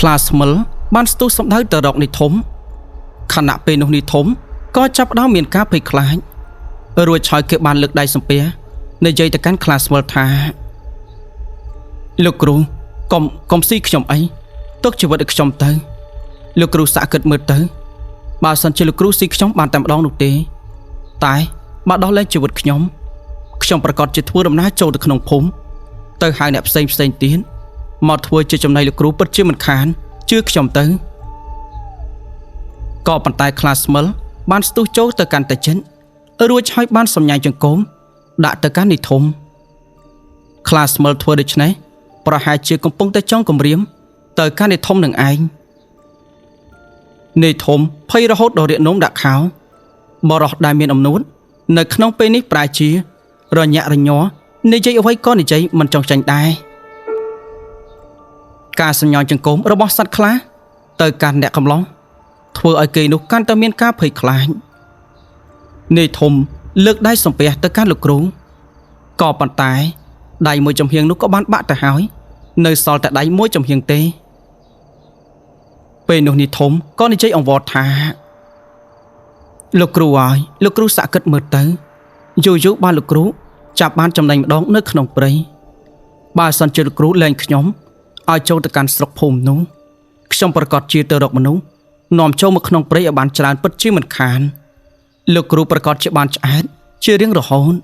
ក្លាស្មិលបានស្ទុះសម្ដៅទៅរកនេះធំខណៈពេលនោះនេះធំក៏ចាប់ផ្ដើមមានការភ័យខ្លាចរួចឆោយគេបានលើកដៃសំពះនិយាយទៅកាន់ក្លាស្មិលថាលោកគ្រូកុំស៊ីខ្ញុំអីទុកជីវិតឲ្យខ្ញុំទៅលោកគ្រូសាក់គិតមើលទៅបើសិនជាលោកគ្រូស៊ីខ្ញុំបានតែម្ដងនោះទេតែបើដោះលែងជីវិតខ្ញុំប្រកាសជាធ្វើដំណើរចូលទៅក្នុងភូមិទៅហៅអ្នកផ្សេងទៀតមកធ្វើជាចំណៃលោកគ្រូពិតជាមិនខានជឿខ្ញុំទៅក៏ប៉ុន្តែក្លាស្មិលបានស្ទុះចូលទៅកាន់តែចិនរួចហើយបានសម្ញែងចង្គមដាក់ទៅកាន់នេះធំក្លាស្មិលធ្វើដូច្នេះប្រហែលជាកំពុងតែចង់គំរាមទៅកាន់នេះធំនឹងឯងនេះធំភ័យរហូតដល់រាកនោមដាក់ខោបរោះដែលមានអំនួតនៅក្នុងពេលនេះប្រែជារញាក់រញ័រនិយាយអ្វីក៏និយាយមិនចង់ចាញ់ដែរការសម្ញងចង្គមរបស់សត្វខ្លះទៅកាន់អ្នកកំឡុងធ្វើឲ្យគេនោះកាន់តែមានការភ័យខ្លាចនេះធំលើកដៃសំពះទៅកាន់លោកគ្រូក៏ប៉ុន្តែដៃមួយចំហៀងនោះក៏បានបាក់ទៅហើយនៅសល់តែដៃមួយចំហៀងទេពេលនោះនេះធំក៏និយាយអង្វរថាលោកគ្រូហើយលោកគ្រូសាក់គិតមើលទៅយូរបានលោកគ្រូចាប់បានចំណេញម្ដងនៅក្នុងព្រៃបើសិនជាលោកគ្រូលែងខ្ញុំឲ្យចូលទៅកាន់ស្រុកភូមិនោះខ្ញុំប្រកាសជាទៅរកមនុស្សនាំចូលមកក្នុងព្រៃឲ្យបានច្រើនពិតជាមិនខានលោកគ្រូប្រកាសជាបានឆ្អែតជារៀងរហូត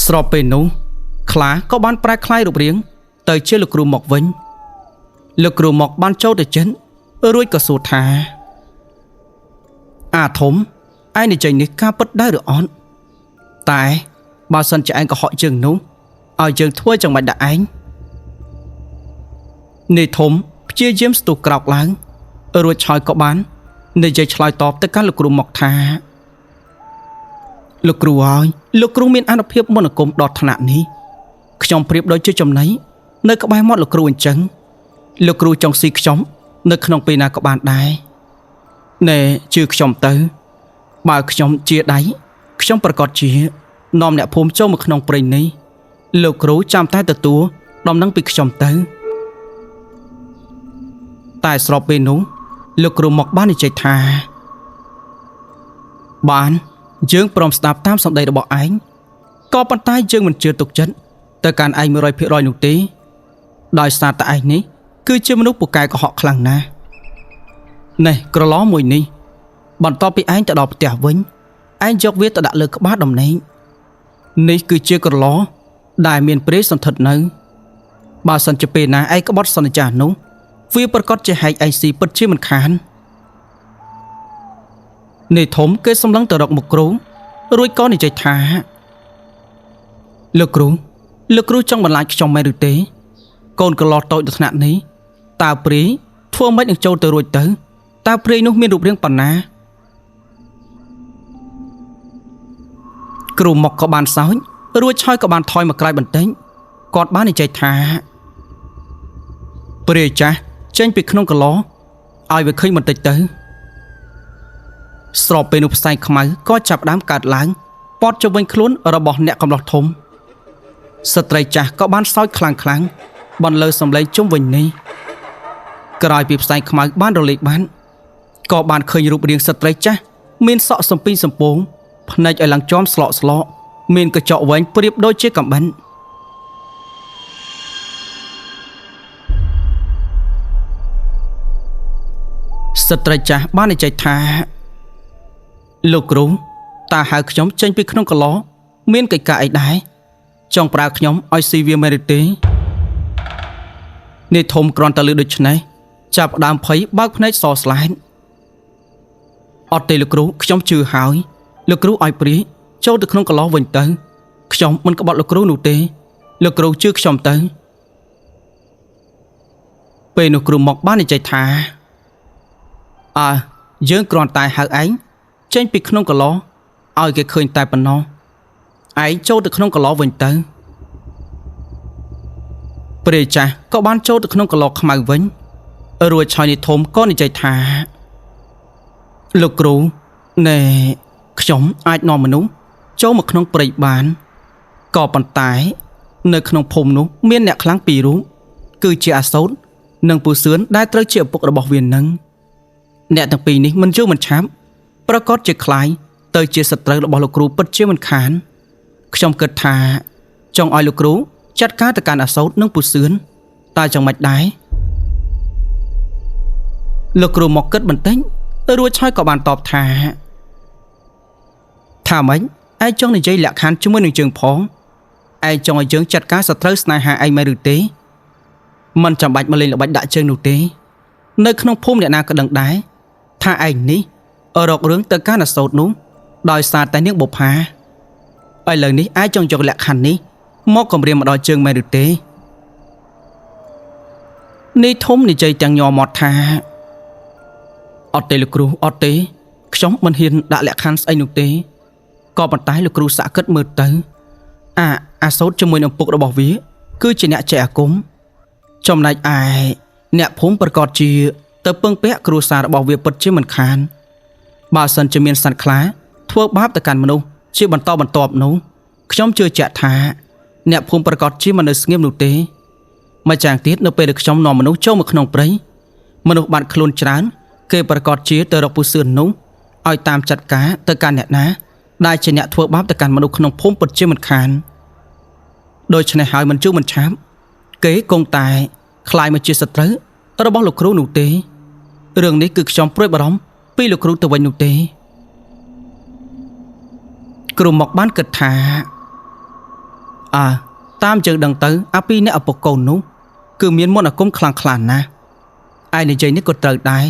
ស្របពេលនោះខ្លាក៏បានប្រែក្លាយរូបរាងទៅជាលោកគ្រូមកវិញលោកគ្រូមកបានចូលទៅចិនរួចក៏សួរថាអាធំឯងនិយាយនេះការពិតដែរឬអត់តែបើសិនជាឯងកុហកយើងនោះឲ្យយើងធ្វើយ៉ាងម៉េចដែរឯងនេះធំព្យាយាមស្ទុះក្រោកឡើងរួចឆោយក៏បាននិយាយឆ្លើយតបទៅកាន់លោកគ្រូមកថាលោកគ្រូហើយលោកគ្រូមានអនុភាពមន្តអាគមដល់ថ្នាក់នេះខ្ញុំប្រៀបដូចជាចំណៃនៅក្បែរមាត់លោកគ្រូអញ្ចឹងលោកគ្រូចង់ស៊ីខ្ញុំនៅក្នុងពេលណាក៏បានដែរណែជឿខ្ញុំទៅបើខ្ញុំជាដៃខ្ញុំប្រកាសជានាំអ្នកភូមិចូលមកក្នុងព្រៃនេះលោកគ្រូចាំតែទទួលដំណឹងពីខ្ញុំទៅតែស្របពេលនោះលោកគ្រូមកបាននិយាយថាបានយើងព្រមស្ដាប់តាមសម្ដីរបស់ឯងក៏ប៉ុន្តែយើងមិនជឿទុកចិត្តទៅកាន់ឯង 100% នោះទេដោយសារតែឯងនេះគឺជាមនុស្សពូកែកុហកខ្លាំងណាស់នេះក្រឡមួយនេះបន្ទាប់ពីឯងទៅដល់ផ្ទះវិញឯងយកវាទៅដាក់លើក្បាលដំណេកនេះគឺជាក្រឡដែលមានព្រៃសន្ធិដ្ឋនៅបើសិនជាពេលណាឯងក្បត់សន្យានោះវាប្រកាសជាហែកឯងស៊ីពិតជាមិនខាននេះធំគេសម្លឹងទៅរកមុខគ្រូរួចក៏និយាយថាលោកគ្រូចង់បន្លាចខ្ញុំមែនឬទេកូនក្រឡតូចដល់ថ្នាក់នេះតើព្រាយធ្វើម៉េចនឹងចូលទៅរួចទៅតើព្រាយនោះមានរូបរាងប៉ុណ្ណាគ្រូមកក៏បានសើចរួចឆោយក៏បានថយមកក្រោយបន្តិចគាត់បាននិយាយថាព្រាយចាស់ចេញពីក្នុងកឡោឲ្យវាឃើញបន្តិចទៅស្របពេលនោះផ្សែងខ្មៅក៏ចាប់ដើមកើតឡើងព័ទ្ធជុំវិញខ្លួនរបស់អ្នកកំឡោះធំស្ត្រីចាស់ក៏បានសោចខ្លាំងបន្លឺសំឡេងជុំវិញនេះក្រោយពីផ្សែងខ្មៅបានរលាយបានក៏បានឃើញរូបរាងស្ត្រីចាស់មានសក់សំពីងសំពងភ្នែកឲ្យឡើងជាប់ស្លោកមានកញ្ចក់វែងប្រៀបដូចជាកំបិនស្ត្រីចាស់បាននិយាយថាលោកគ្រូតើហៅខ្ញុំចេញពីក្នុងកឡោមានកិច្ចការអីដែរចង់ប្រើខ្ញុំឲ្យស៊ីវាមែនទេនេះធំគ្រាន់តែលឺដូច្នេះចាប់ដើមភ័យបើកភ្នែកសស្លែតអត់ទេលោកគ្រូខ្ញុំជឿហើយលោកគ្រូឲ្យព្រាយចូលទៅក្នុងកឡោវិញទៅខ្ញុំមិនក្បត់លោកគ្រូនោះទេលោកគ្រូជឿខ្ញុំទៅពេលនោះគ្រូមកបាននិយាយថាយើងគ្រាន់តែហៅឯងចេញពីក្នុងកឡោឲ្យគេឃើញតែប៉ុណ្ណោះឯងចូលទៅក្នុងកឡោវិញទៅព្រាយចាស់ក៏បានចូលទៅក្នុងកឡោខ្មៅវិញរួចឆោយនេះធំក៏និយាយថាលោកគ្រូណែខ្ញុំអាចនាំមនុស្សចូលមកក្នុងព្រៃបានក៏ប៉ុន្តែនៅក្នុងភូមិនោះមានអ្នកខ្លាំងពីររូប គឺជាអាសូតនិងពូសឿនដែលត្រូវជាឪពុករបស់វានឹងអ្នកទាំងពីរនេះមិនយល់មិនឆាប់ប្រកាសជាខ្លាយទៅជាសត្រូវរបស់លោកគ្រូពិតជាមិនខានខ្ញុំគិតថាចង់ឲ្យលោកគ្រូចាត់ការទៅកាន់អាសូតនិងពូសឿនតែចង់មិនដែរលោកគ្រូមកគិតបន្តិចរួចហើយក៏បានតបថាម៉េចឯងចង់និយាយលក្ខខណ្ឌជាមួយនឹងជើងផងឯងចង់ឲ្យយើងចាត់ការសត្រូវស្នេហាឯងមែនឬទេមិនចាំបាច់មកលេងល្បិចដាក់ជើងនោះទេនៅក្នុងភូមិអ្នកណាក៏ដឹងដែរថាឯងនេះរករឿងទៅកាន់អាសូតនោះដោយសារតែនាងបុប្ផាឥឡូវនេះឯងចង់យកលក្ខខណ្ឌនេះមកគំរាមមកដល់ជើងមែនឬទេនេះធំនិយាយទាំងញ័រមាត់ថាអត់ទេលោកគ្រូអត់ទេខ្ញុំមិនហ៊ានដាក់លក្ខខណ្ឌស្អីនោះទេក៏ប៉ុន្តែលោកគ្រូសាក់គិតមើលទៅអាសូតជាមួយនឹងពុករបស់វាគឺជាអ្នកចេះអាគមចំណែកឯអ្នកភូមិប្រកាសជាទៅពឹងពាក់គ្រួសាររបស់វាពិតជាមិនខានបើសិនជាមានសត្វខ្លាធ្វើបាបទៅកាន់មនុស្សជាបន្តបន្ទាប់នោះខ្ញុំជឿជាក់ថាអ្នកភូមិប្រកាសជាមិននៅស្ងៀមនោះទេម្យ៉ាងទៀតនៅពេលដែលខ្ញុំនាំមនុស្សចូលមកក្នុងព្រៃមនុស្សបាត់ខ្លួនច្រើនគេប្រកាសជាទៅរកពូសឿននោះឲ្យតាមចាត់ការទៅកាន់អ្នកណាដែលជាអ្នកធ្វើបាបទៅកាន់មនុស្សក្នុងភូមិពិតជាមិនខានដូច្នេះហើយមិនជួបមិនឆាប់គេគង់តែខ្លាយមកជាសត្រូវរបស់លោកគ្រូនោះទេរឿងនេះគឺខ្ញុំព្រួយបារម្ភពីលោកគ្រូទៅវិញនោះទេគ្រូមកបានគិតថាតាមយើងដឹងទៅអាពីអ្នកឪពុកកូននោះគឺមានមន្តអាគមខ្លាំងណាស់ឯនិយាយនេះក៏ត្រូវដែរ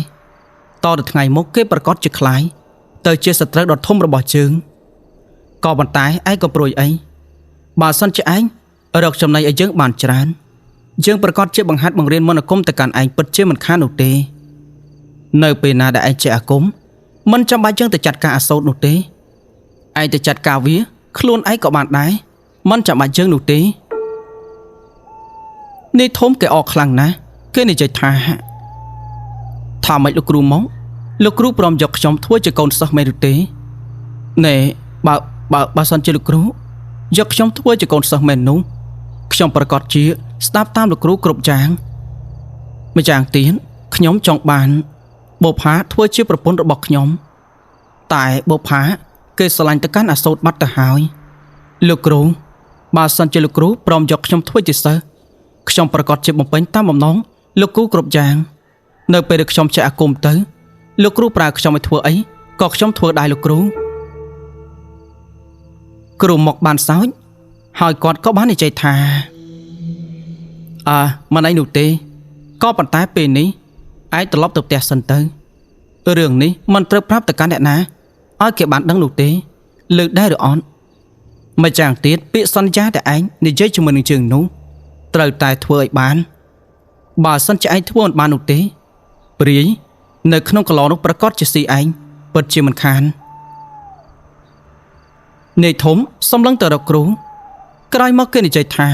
តទៅថ្ងៃមុខគេប្រកាសជាខ្លាយទៅជាសត្រូវដ៏ធំរបស់ជើងក៏ប៉ុន្តែឯងក៏ព្រួយអីបើសិនជាឯងរកចំណៃឲ្យយើងបានច្រើនយើងប្រកាសជាបង្ហាត់បង្រៀនមន្តអាគមទៅកាន់ឯងពិតជាមិនខាននោះទេនៅពេលណាដែលឯងចេះអាគមមិនចាំបាច់យើងទៅចាត់ការអាសូតនោះទេឯងទៅចាត់ការវាខ្លួនឯងក៏បានដែរមិនចាំបាច់យើងនោះទេនេះធំគេអកខ្លាំងណាស់គេនិយាយថាម៉េចលោកគ្រូមកលោកគ្រូព្រមយកខ្ញុំធ្វើជាកូនសិស្សមែនឬទេណែបើសិនជាលោកគ្រូយកខ្ញុំធ្វើជាកូនសិស្សមែននោះខ្ញុំប្រកាសជាស្ដាប់តាមលោកគ្រូគ្រប់យ៉ាងម្យ៉ាងទៀតខ្ញុំចង់បានបុប្ផាធ្វើជាប្រពន្ធរបស់ខ្ញុំតែបុប្ផាគេស្រឡាញ់ទៅកាន់អាសូតបាត់ទៅហើយលោកគ្រូបើសិនជាលោកគ្រូព្រមយកខ្ញុំធ្វើជាសិស្សខ្ញុំប្រកាសជាបំពេញតាមបំណងលោកគ្រូគ្រប់យ៉ាងនៅពេលដែលខ្ញុំចេះអាគមទៅលោកគ្រូប្រើខ្ញុំឲ្យធ្វើអីក៏ខ្ញុំធ្វើដែរលោកគ្រូមកបានសើចហើយគាត់ក៏បាននិយាយថាមិនអីនោះទេក៏ប៉ុន្តែពេលនេះឯងត្រឡប់ទៅផ្ទះសិនទៅរឿងនេះមិនត្រូវប្រាប់ទៅកាន់អ្នកណាឲ្យគេបានដឹងនោះទេលើកដែរឬអត់ម្យ៉ាងទៀតពាក្យសន្យាដែលឯងនិយាយជាមួយនឹងជើងនោះត្រូវតែធ្វើឲ្យបានបើសិនជាឯងធ្វើមិនបាននោះទេព្រាយនៅក្នុងកន្លងនោះប្រកាសជាស៊ីឯងពិតជាមិនខាននាយធំសំឡឹងទៅរកគ្រូក្រោយមកគេនិយាយថា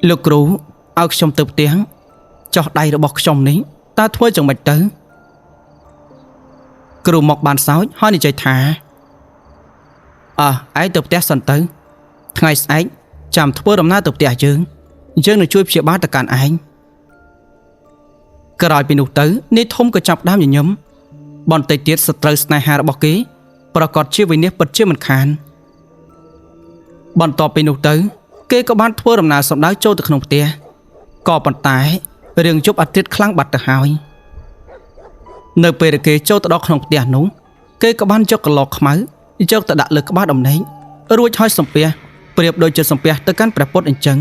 លោកគ្រូឲ្យខ្ញុំទៅផ្ទះចោះដៃរបស់ខ្ញុំនេះតើធ្វើយ៉ាងម៉េចទៅគ្រូមកបានសើចហើយនិយាយថាឯងទៅផ្ទះសិនទៅថ្ងៃស្អែកចាំធ្វើដំណើរទៅផ្ទះយើងនឹងជួយព្យាបាលទៅកាន់ឯងក្រោយពីនោះទៅនាយធំក៏ចាប់ដើមញញឹមបន្តិចទៀតសត្រូវស្នេហារបស់គេប្រកាសជាវិនិច្ឆ័យពិតជាមិនខានបន្ទាប់ពីនោះទៅគេក៏បានធ្វើដំណើរសម្ដៅចូលទៅក្នុងផ្ទះក៏ប៉ុន្តែរឿងជប់អាទិត្យខ្លាំងបាត់ទៅហើយនៅពេលដែលគេចូលទៅដល់ក្នុងផ្ទះនោះគេក៏បានយកកន្លកខ្មៅយកទៅដាក់លើក្បាលដំណេករួចហើយសំពះប្រៀបដូចជាសំពះទៅកាន់ព្រះពុទ្ធអញ្ចឹង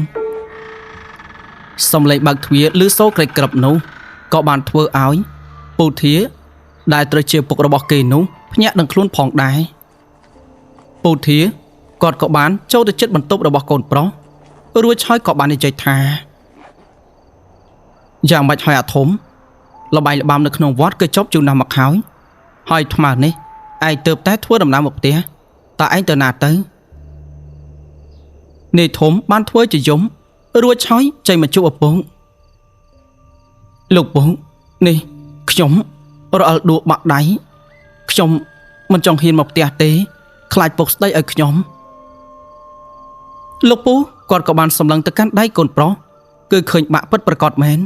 សំឡេងបើកទ្វារឬសូរក្រេកក្រឹបនោះក៏បានធ្វើឲ្យពូធាដែលត្រូវជាពុករបស់គេនោះភ្ញាក់នឹងខ្លួនផងដែរពូធាគាត់ក៏បានចូលទៅជិតបន្ទប់របស់កូនប្រុសរួចហើយក៏បាននិយាយថាយ៉ាងម៉េចហើយអាធំលបាយលបាំនៅក្នុងវត្តគឺចប់ជូនណាស់មកហើយថ្មនេះឯងទៅតែធ្វើដំណើរមកផ្ទះតើឯងទៅណាទៅនាយធំបានធ្វើជាយំរួចហើយចេញមកជួបឪពុកលោកពុកនេះខ្ញុំរអិលដួលបាក់ដៃខ្ញុំមិនចង់ហ៊ានមកផ្ទះទេខ្លាចពុកស្ដីឲ្យខ្ញុំលោកពូគាត់ក៏បានសម្លឹងទៅកាន់ដៃកូនប្រុស គឺឃើញបាក់ពិតប្រកបមែន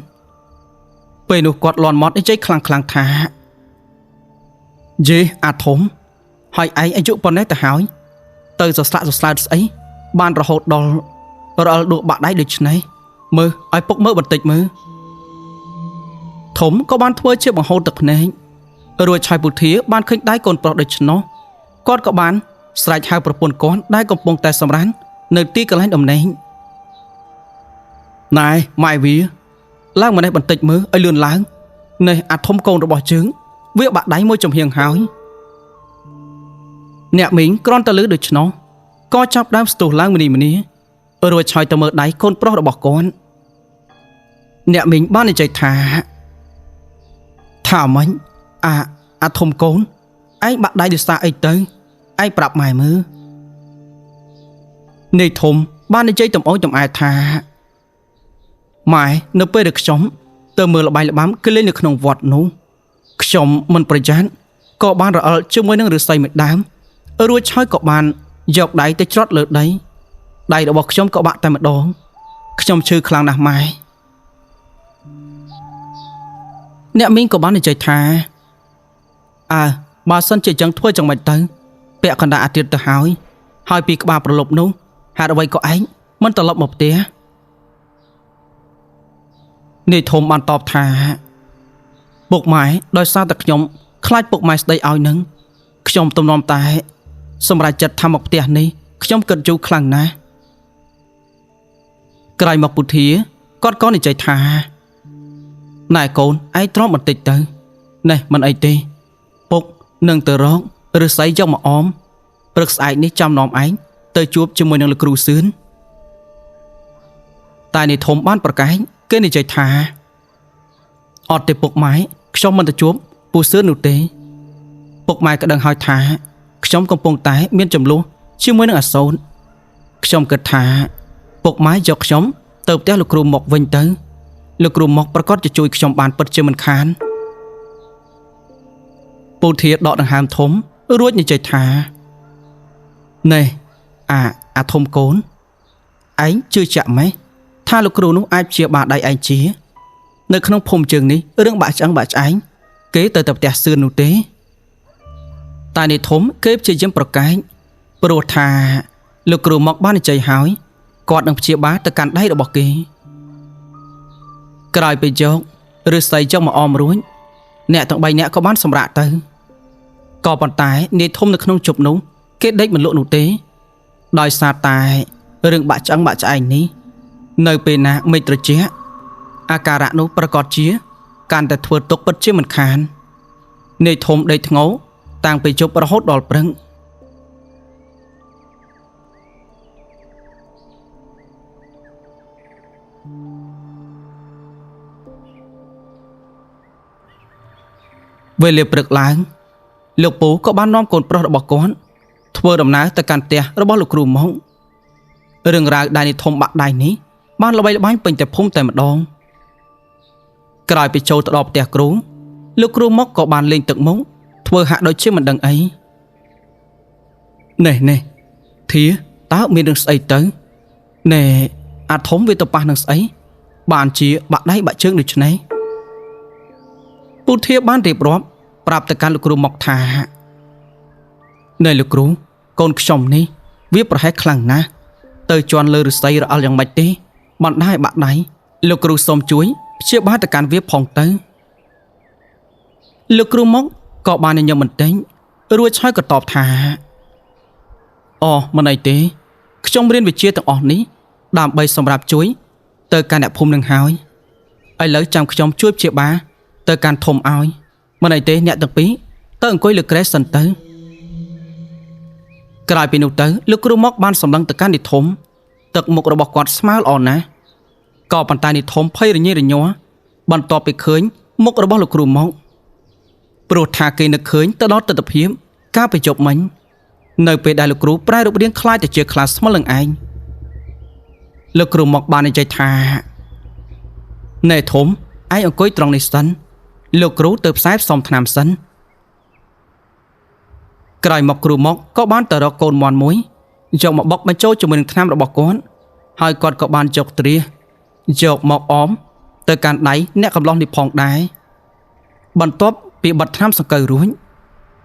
ពេលនោះគាត់លន់មាត់និយាយខ្លាំងថាយេអាធំហើយឯងអាយុប៉ុណ្ណេះទៅហើយទៅសស្លាក់សស្លើតស្អីបានរហូតដល់រអិលដួសបាក់ដៃដូចនេះមើលឲ្យពុកមើលបន្តិចមើលធំក៏បានធ្វើជាបង្ហូរទឹកភ្នែករួចឆាយពុធាបានឃើញដៃកូនប្រុសដូចនោះគាត់ក៏បានស្រែកហៅប្រពន្ធគាត់ដែលកំពុងតែសម្រាននៅទីកន្លែងដំណេកណែម៉ែវាឡើងមកនេះបន្តិចមើលឲ្យលឿនឡើងនេះអាធំកូនរបស់យើងវាបាក់ដៃមួយចំហៀងហើយអ្នកមីងគ្រាន់តែលឺដូច្នោះក៏ចាប់ដើមស្ទុះឡើងម្នីរួចឆាយទៅមើលដៃកូនប្រុសរបស់គាត់អ្នកមីងបាននិយាយថាម៉េចអាធំកូនឯងបាក់ដៃដោយសារអីទៅឯងប្រាប់ម៉ែមើលនេះធំបាននិយាយតំអូនតំអែថាម៉ែនៅពេលដែលខ្ញុំទៅមើលល្បែងល្បាំគឺលេងនៅក្នុងវត្តនោះខ្ញុំមិនប្រយ័ត្នក៏បានរអិលជាមួយនឹងឫស្សីមួយដើមរួចហើយក៏បានយកដៃទៅច្រត់លើដីដៃរបស់ខ្ញុំក៏បាក់តែម្ដងខ្ញុំឈឺខ្លាំងណាស់ម៉ែអ្នកមីងក៏បាននិយាយថាបើសិនជាចឹងធ្វើចឹងមិនទៅពាក់កណ្ដាលអាទិត្យទៅហើយពីក្បាលប្រលប់នោះហេតុអ្វីក៏ឯងមិនត្រឡប់មកផ្ទះនេះធំបានតបថាពុកម៉ែដោយសារតែខ្ញុំខ្លាចពុកម៉ែស្ដីឲ្យនឹងខ្ញុំទំនំតែសម្រាប់ចិត្តថាមកផ្ទះនេះខ្ញុំគិតយូរខ្លាំងណាស់ក្រោយមកពុធាគាត់ក៏និយាយថាណែកូនឯងទ្រាំបន្តិចទៅនេះមិនអីទេពុកនឹងទៅរកឫស្សីយកមកអមព្រឹកស្អែកនេះចាំនាំឯងទៅជួបជាមួយនឹងលោកគ្រូសឿនតែនេះធំបានប្រកែកគេនិយាយថាអត់ទេពុកម៉ែខ្ញុំមិនទៅជួបពូសឿននោះទេពុកម៉ែក៏ដឹងហើយថាខ្ញុំកំពុងតែមានចំនួនជាមួយនឹងអាសូនខ្ញុំគិតថាពុកម៉ែយកខ្ញុំទៅផ្ទះលោកគ្រូមកវិញទៅលោកគ្រូមកប្រកាសจะជួយខ្ញុំបានពិតជាមិនខានពូធាដកដង្ហើមធំរួចនិយាយថាណែអាធំកូនឯងជឿជាក់ម៉េះថាលោកគ្រូនោះអាចជាបាដៃឯងជានៅក្នុងភូមិជើងនេះរឿងបាក់ឆ្អឹងបាក់ឆ្អែងគេទៅតែផ្ទះសឿននោះទេតែនេះធំគេព្យាយាមប្រកែកព្រោះថាលោកគ្រូមកបាននិយាយហើយគាត់នឹងព្យាបាលទៅកាន់ដៃរបស់គេក្រោយពេលយកឫស្សីចុះមកអមរួចអ្នកទាំង3នាក់ក៏បានសម្រាកទៅក៏ប៉ុន្តែនាយធំនៅក្នុងជប់នោះគេដេកមិនលក់នោះទេដោយសារតែរឿងបាក់ឆ្អឹងបាក់ឆ្អែងនេះនៅពេលណាមេឃត្រជាក់អាការៈនោះប្រកាសជាកាន់តែធ្វើទុកពិតជាមិនខាននាយធំដេកធ្ងោតាំងពីជប់រហូតដល់ព្រឹកវេលាព្រឹកឡើងលោកពូក៏បាននាំកូនប្រុសរបស់គាត់ធ្វើដំណើរទៅកាន់ផ្ទះរបស់លោកគ្រូមករឿងរ៉ាវដែលនេះធំបាក់ដៃនេះបានល្បីល្បាញពេញតែភូមិតែម្ដងក្រោយពីចូលទៅដល់ផ្ទះគ្រូលោកគ្រូមកក៏បានលេងទឹកមុខធ្វើហាក់ដូចជាមិនដឹងអីនេះធាតើមានរឿងស្អីទៅណែអាធំវាទៅប៉ះនឹងស្អីបានជាបាក់ដៃបាក់ជើងដូចនេះពុធាបានរៀបរាប់ប្រាប់ទៅកាន់លោកគ្រូមកថាណែលោកគ្រូកូនខ្ញុំនេះវាប្រហែលខ្លាំងណាស់ទៅជន់លើឫស្សីរអិលយ៉ាងម៉េចទេបានដែរបាក់ដៃលោកគ្រូសូមជួយព្យាបាលទៅកាន់វាផងទៅលោកគ្រូមកក៏បានញញឹមបន្តិចរួចហើយក៏តបថាមិនអីទេខ្ញុំរៀនវិជ្ជាទាំងអស់នេះដើម្បីសម្រាប់ជួយទៅកាន់អ្នកភូមិនឹងហើយឥឡូវចាំខ្ញុំជួយព្យាបាលទៅកាន់ធំឲ្យមិនអីទេអ្នកទាំងពីរទៅអង្គុយលើក្រែសិនទៅក្រោយពីនោះទៅលោកគ្រូមកបានសម្លឹងទៅកាន់និធំទឹកមុខរបស់គាត់ស្មើល្អណាស់ក៏ប៉ុន្តែនិធំភ័យរញ៉េរញ័របន្ទាប់ពីឃើញមុខរបស់លោកគ្រូមកព្រោះថាគេនឹកឃើញទៅដល់ទស្សនវិជ្ជាការប្រជុំមិញនៅពេលដែលលោកគ្រូប្រែរូបរាងคล้ายទៅជាខ្លាស្មើនឹងឯងលោកគ្រូមកបាននិយាយថាណែធំឯងអង្គុយត្រង់នេះសិនលោកគ្រូទៅផ្សាយផ្សំថ្នាំសិនក្រោយមកគ្រូមកក៏បានទៅរកកូនមាន់មួយយកមកបុកបញ្ចូលជាមួយនឹងថ្នាំរបស់គាត់ហើយគាត់ក៏បានចុកត្រា យកមកអមទៅកាន់ដៃអ្នកកំឡោះនេះផងដែរបន្ទាប់ពីបិទថ្នាំសង្កូវរួច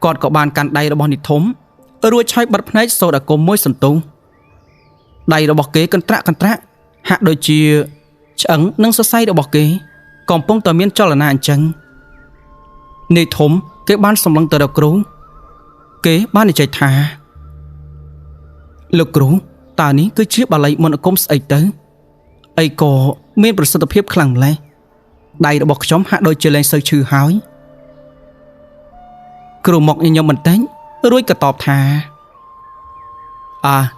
គាត់ក៏បានកាន់ដៃរបស់នេះធំរួចឆាយបិទភ្នែកសូត្រអាគមមួយសន្ទុះដៃរបស់គេកន្ត្រាក់ហាក់ដូចជាឆ្អឹងនិងសរសៃរបស់គេកំពុងតែមានចលនាអញ្ចឹងនេះធំគេបានសម្លឹងទៅរកគ្រូគេបាននិយាយថាលោកគ្រូតើនេះគឺជាបាលីមន្តអាគមស្អីទៅអីក៏មានប្រសិទ្ធភាពខ្លាំងម្ល៉េះដៃរបស់ខ្ញុំហាក់ដូចជាលែងសូវឈឺហើយគ្រូមកញញឹមបន្តិចរួចក៏តបថា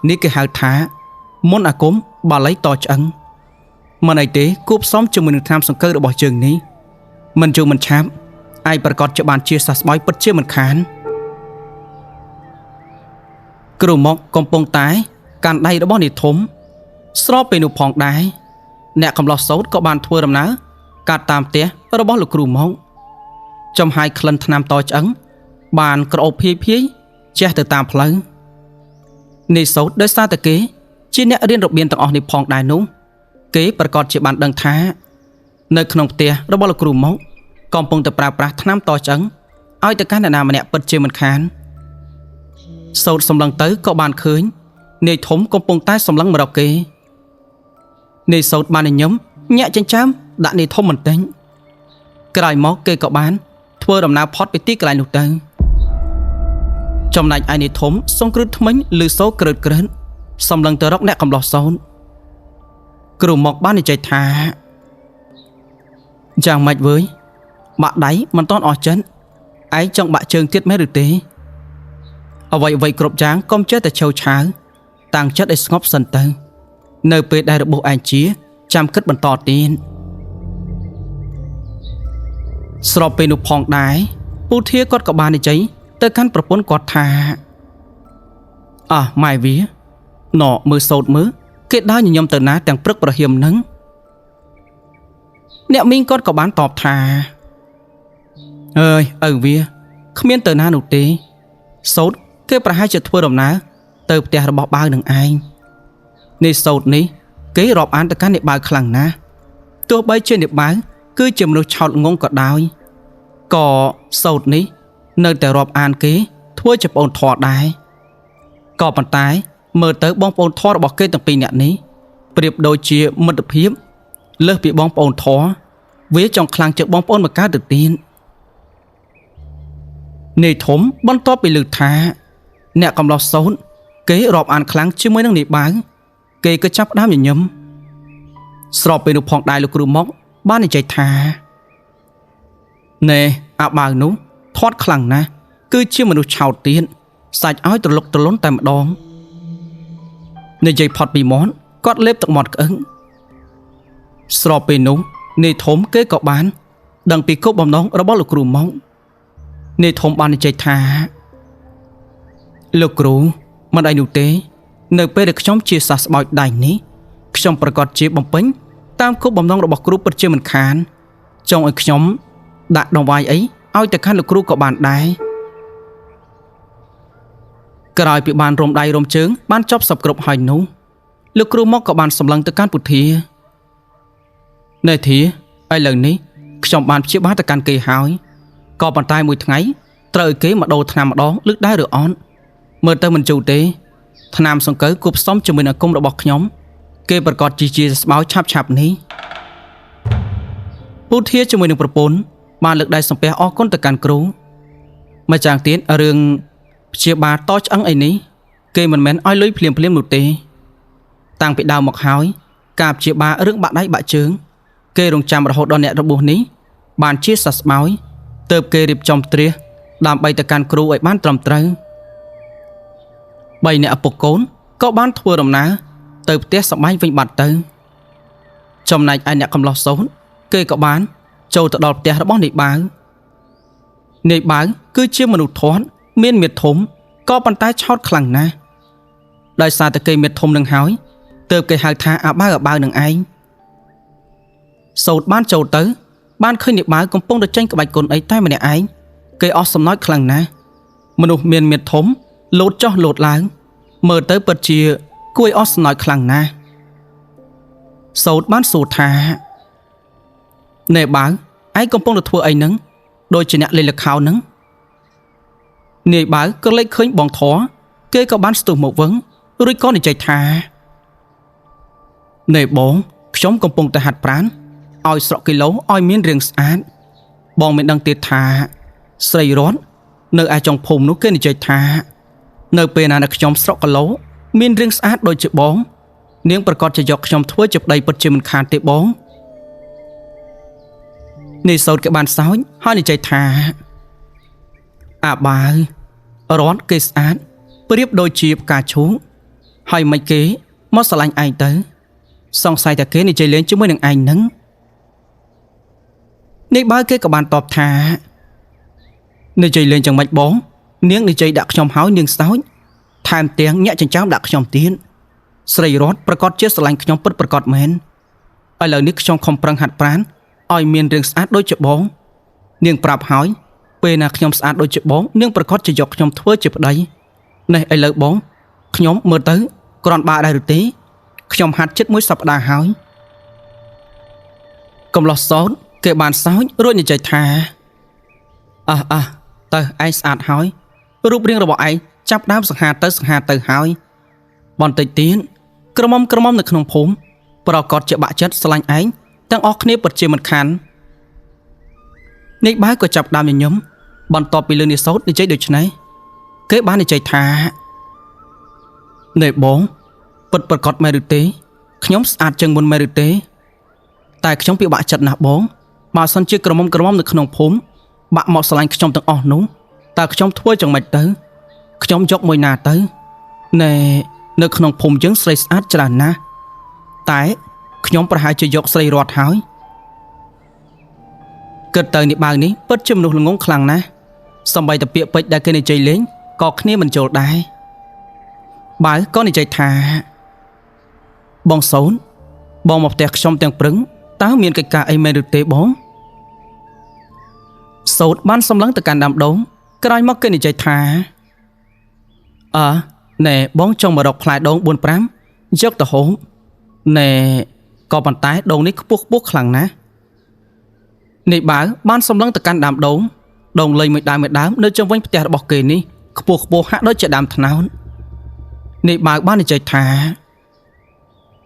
នេះគេហៅថាមន្តអាគមបាលីតឆ្អឹងមិនអីទេគូផ្សំជាមួយនឹងថ្នាំសង្កូវរបស់ជើងនេះមិនយូរមិនឆាប់ឯងប្រកាសជាបានជាសះស្បើយពិតជាមិនខានគ្រូមកកំពុងតែកាន់ដៃរបស់នេះធំស្របពេលនោះផងដែរអ្នកកំឡោះសូត្រក៏បានធ្វើដំណើរកាត់តាមផ្ទះរបស់លោកគ្រូមកចំហាយក្លិនថ្នាំតឆ្អឹងបានក្រអូបភាយជះទៅតាមផ្លូវនេះសូត្រដោយសារតែគេជាអ្នករៀនរបៀនទាំងអស់នេះផងដែរនោះគេប្រកាសជាបានដឹងថានៅក្នុងផ្ទះរបស់លោកគ្រូមកកំពុងតែប្រើប្រាស់ថ្នាំតឆ្អឹងឲ្យទៅកាន់អ្នកណាម្នាក់ពិតជាមិនខានសូត្រសម្លឹងទៅក៏បានឃើញនាយធំកំពុងតែសម្លឹងមករកគេនាយសូត្របានញញឹមញាក់ចិញ្ចើមដាក់នាយធំបន្តិចក្រោយមកគេក៏បានធ្វើដំណើរផុតពីទីកន្លែងនោះទៅចំណែកឯនាយធំសង្គ្រឹះថ្មិញឬសូរក្រើតសម្លឹងទៅរកអ្នកកំឡោះសូនគ្រូមកបាននិយាយថាយ៉ាងម៉េចវើយបាក់ដៃមិនតន់អស់ចិនឯងចង់បាក់ជើងទៀតមែនឬទេអ្វីគ្រប់យ៉ាងកុំចេះតែឆៅឆាវតាំងចិត្តឲ្យស្ងប់សិនទៅនៅពេលដែលរបួសឯងជាចាំគិតបន្តទៀតស្របពេលនោះផងដែរពូធាគាត់ក៏បាននិយាយទៅកាន់ប្រពន្ធគាត់ថាម៉ែវាមើលសោតមើលគេដើរញញឹមទៅណាទាំងព្រឹកប្រហៀមនឹងអ្នកមីងគាត់ក៏បានតបថាអើយឪវាគ្មានទៅណានោះទេសោតគេប្រហែលជាធ្វើដំណើរទៅផ្ទះរបស់បាវនឹងឯងនេះសោតនេះគេរាប់អានទៅកាន់អ្នកបាវខ្លាំងណាស់ទោះបីជាអ្នកបាវគឺជាមនុស្សឆោតងងក៏ដោយក៏សោតនេះនៅតែរាប់អានគេធ្វើជាប្អូនធម៌ដែរក៏ប៉ុន្តែមើលទៅបងប្អូនធម៌របស់គេទាំងពីរនាក់នេះប្រៀបដូចជាមិត្តភាពលើសពីបងប្អូនធម៌វាចង់ខ្លាំងជាងបងប្អូនមកកើតទៅទៀតនាយធំបន្ទាប់ពីលើកថាអ្នកកំឡោះសូនគេរាប់អានខ្លាំងជាមួយនឹងនាយបាវគេក៏ចាប់ផ្ដើមញញឹមស្របពេលនោះផងដែរលោកគ្រូមកបាននិយាយថាណែអាបាវនោះធាត់ខ្លាំងណាស់គឺជាមនុស្សឆោតទៀតសាច់ឲ្យត្រលុកត្រលន់តែម្ដងនិយាយផុតពីមាត់គាត់លេបទឹកមាត់ក្អឹងស្របពេលនោះនាយធំគេក៏បានដឹងពីគោលបំណងរបស់លោកគ្រូមកនាយធំបាននិយាយថាលោកគ្រូមិនអីនោះទេនៅពេលដែលខ្ញុំជាសះស្បើយដៃនេះខ្ញុំប្រកាសជាបំពេញតាមគោលបំណងរបស់គ្រូពិតជាមិនខានចង់ឲ្យខ្ញុំដាក់ដង្វាយអីឲ្យទៅកាន់លោកគ្រូក៏បានដែរក្រោយពីបានរំដៃរំជើងបានចប់សពគ្រប់ហើយនោះលោកគ្រូមកក៏បានសម្លឹងទៅកាន់ពុធានេះធាឥឡូវនេះខ្ញុំបានព្យាបាលទៅកាន់គេហើយក៏ប៉ុន្តែមួយថ្ងៃត្រូវឲ្យគេមកដូរថ្នាំម្ដងលឹកដែរឬអត់មើលទៅមិនជូរទេថ្នាំសង្កូវគប់ផ្សំជាមួយនឹងអាគមរបស់ខ្ញុំគេប្រកាសជាស្បោឆាប់នេះពុធាជាមួយនឹងប្រពន្ធបានលើកដៃសំពះអរគុណទៅកាន់គ្រូម្យ៉ាងទៀតរឿងព្យាបាលតឆ្អឹងអីនេះគេមិនមែនឲ្យលុយភ្លាមនោះទេតាំងពីដើមមកហើយការព្យាបាលរឿងបាក់ដៃបាក់ជើងគេរងចាំរហូតដល់អ្នករបួសនេះបានជាសះស្បើយទើបគេរៀបចំត្រៀសដើម្បីទៅកាន់គ្រូឲ្យបានត្រឹមត្រូវ3អ្នកឪពុកកូនក៏បានធ្វើដំណើរទៅផ្ទះសម្បែងវិញបាត់ទៅចំណែកឯអ្នកកំឡោះសូនគេក៏បានចូលទៅដល់ផ្ទះរបស់នាយបាវគឺជាមនុស្សធាត់មានមាឌធំក៏ប៉ុន្តែឆោតខ្លាំងណាស់ដោយសារតែគេមាឌធំនឹងហើយទើបគេហៅថាអាបាវនឹងឯងសូត្របានចូលទៅបានឃើញនាយបាវកំពុងតែចេញក្បាច់គុណអីតែម្នាក់ឯងគេអស់សំណោចខ្លាំងណាស់មនុស្សមានមាឌធំលោតចុះលោតឡើងមើលទៅពិតជាគួរឲ្យអស់សំណោចខ្លាំងណាស់ សូត្របានសួរថាណែបាវឯងកំពុងតែធ្វើអីហ្នឹងដូចជាអ្នកលេងល្ខោនហ្នឹងនាយបាវក៏លេចឃើញបងធរគេក៏បានស្ទុះមកវឹងរួចក៏និយាយថាណែបងខ្ញុំកំពុងតែហាត់ប្រាណឲ្យស្រកគីឡូឲ្យមានរាងស្អាតបងមិនដឹងទៀតថាស្រីរតនៅឯចុងភូមិនោះគេនិយាយថានៅពេលណាខ្ញុំស្រកគីឡូមានរាងស្អាតដូចជាបងនាងប្រកាសជាយកខ្ញុំធ្វើជាប្តីពិតជាមិនខានទេបងនេះសោតគេបានសើចហើយនិយាយថាអាបាវរតគេស្អាតប្រៀបដូចជាផ្កាឈូកហើយមិនគេមកស្រឡាញ់ឯងទៅសង្ស័យតែគេនិយាយលេងជាមួយនឹងឯងហ្នឹងនេះបើគេក៏បានតបថានិយាយលេងយ៉ាងម៉េចបងនាងនិយាយដាក់ខ្ញុំហើយនាងសើចថែមទាំងញាក់ចិញ្ចើមដាក់ខ្ញុំទៀតស្រីរតប្រកាសជាស្រឡាញ់ខ្ញុំពិតប្រកបមែនឥឡូវនេះខ្ញុំខំប្រឹងហាត់ប្រាណឲ្យមានរាងស្អាតដូចជាបងនាងប្រាប់ហើយពេលណាខ្ញុំស្អាតដូចជាបងនាងប្រកាសជាយកខ្ញុំធ្វើជាប្តីនេះឥឡូវបងខ្ញុំមើលទៅគ្រាន់បើដែរឬទេខ្ញុំហាត់ចិត្តមួយសប្តាហ៍ហើយកំឡោះសោតគេបានសើចរួចនិយាយថាទៅឯងស្អាតហើយរូបរាងរបស់ឯងចាប់ដើមសង្ហាទៅហើយបន្តិចទៀតក្រមុំនៅក្នុងភូមិប្រកាសជាបាក់ចិត្តស្រឡាញ់ឯងទាំងអស់គ្នាពិតជាមិនខាននេះបើក៏ចាប់ដើមញញឹមបន្ទាប់ពីលឺនេះសោតនិយាយដូច្នេះគេបាននិយាយថានេះបងពិតប្រកបមែនឬទេខ្ញុំស្អាតជាងមុនមែនឬទេតែខ្ញុំពិបាកចិត្តណាស់បងបើសិនជាក្រមុំនៅក្នុងភូមិបាក់មកស្រឡាញ់ខ្ញុំទាំងអស់នោះតើខ្ញុំធ្វើយ៉ាងម៉េចទៅខ្ញុំយកមួយណាទៅណែនៅក្នុងភូមិយើងស្រីស្អាតច្រើនណាស់តែខ្ញុំប្រហែលជាយកស្រីរត់ហើយគិតទៅនេះបើនេះពិតជាមនុស្សល្ងងខ្លាំងណាស់សំបីតែពាក្យពេចន៍ដែលគេនិយាយលេងក៏គ្នាមិនចូលដែរបើក៏និយាយថាបងសូនបងមកផ្ទះខ្ញុំទាំងព្រឹងតើមានកិច្ចការអីមែនឬទេបងសូនបានសម្លឹងទៅកាន់ដើមដូងក្រោយមកគេនិយាយថាណែបងចង់មករកផ្លែដូង 4-5 យកទៅហូបណែក៏ប៉ុន្តែដូងនេះខ្ពស់ខ្លាំងណាស់នេះបើបានសម្លឹងទៅកាន់ដើមដូងលេងមួយដើមនៅជុំវិញផ្ទះរបស់គេនេះខ្ពស់ហាក់ដូចជាដើមត្នោតនេះបើបាននិយាយថា